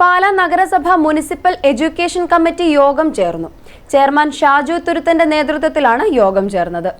പാലാ നഗരസഭ municipal education committee യോഗം ചേർന്നു. ചെയർമാൻ ഷാജു തുരുത്തന്റെ നേതൃത്വത്തിലാണ് യോഗം ചേർന്നത്.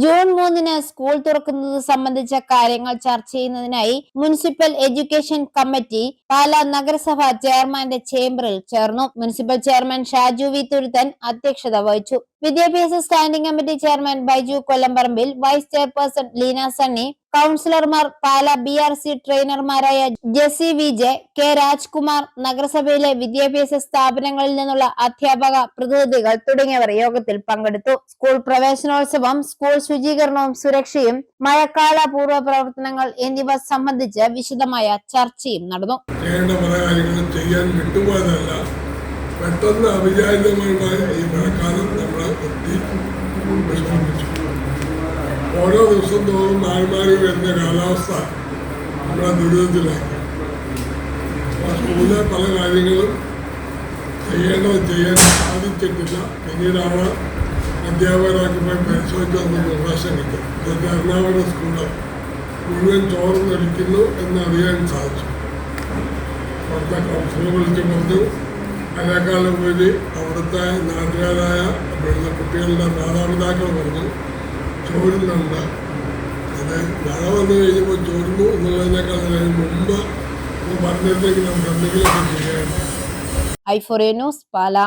ജൂൺ 3-ന് സ്കൂൾ തുറക്കുന്നത് സംബന്ധിച്ച കാര്യങ്ങൾ ചർച്ച ചെയ്യുന്നതിനായി മുനിസിപ്പൽ എഡ്യൂക്കേഷൻ കമ്മിറ്റി പാലാ നഗരസഭ ചെയർമാന്റെ ചേംബറിൽ ചേർന്നു. Municipal chairman Shaju V Thuruthan അധ്യക്ഷത വഹിച്ചു. വിദ്യാഭ്യാസ സ്റ്റാൻഡിംഗ് കമ്മിറ്റി ചെയർമാൻ ബൈജു കൊല്ലംപറമ്പിൽ, വൈസ് ചെയർപേഴ്സൺ ലീന സണ്ണി, കൗൺസിലർമാർ പാലാ BRC ട്രെയിനർമാരായ ജെസി വിജെ, കെ രാജ്കുമാർ, നഗരസഭയിലെ വിദ്യാഭ്യാസ സ്ഥാപനങ്ങളിൽ നിന്നുള്ള അധ്യാപക പ്രതിനിധികൾ തുടങ്ങിയവർ യോഗത്തിൽ പങ്കെടുത്തു. സ്കൂൾ പ്രവേശനോത്സവം, സ്കൂൾ ശുചീകരണവും സുരക്ഷയും, മഴക്കാല പൂർവ്വ പ്രവർത്തനങ്ങൾ എന്നിവ സംബന്ധിച്ച് വിശദമായ ചർച്ചയും നടന്നു. പെട്ടെന്ന് അവിചാരിതമായ ഈ മഴക്കാലം നമ്മളെ വിഷമിപ്പിച്ചു. ഓരോ ദിവസം തോറും മാറി വരുന്ന കാലാവസ്ഥ നമ്മളെ ദുരിതത്തിലാക്കി. സ്കൂളിലെ പല കാര്യങ്ങളും ചെയ്യാൻ സാധിച്ചിട്ടില്ല. പിന്നീട് അവർ അധ്യാപകരാക്കി പോയി പരിശോധിച്ചൊന്ന് നിർദ്ദേശം കിട്ടും. ഇതൊക്കെ എറണാകുളം സ്കൂള് മുഴുവൻ ചോർന്നൊലിക്കുന്നു എന്നറിയാൻ സാധിച്ചു. അവിടുത്തെ കൗൺസിലർ വിളിച്ച് പറഞ്ഞു, അതിനേക്കാളും ഉപരി അവിടുത്തെ നാട്ടുകാരായ കുട്ടികളുടെ മാതാപിതാക്കൾ പറഞ്ഞു ചോരുന്നുണ്ട്. അത് മഴ വന്നു കഴിഞ്ഞപ്പോൾ ചോരുന്നു എന്നുള്ളതിനേക്കാൾ മുമ്പ് പറഞ്ഞിട്ടെങ്കിൽ നമുക്ക് എന്തെങ്കിലുമൊക്കെ ചെയ്യാൻ. ഐഫോറിയ ന്യൂസ്, പാലാ.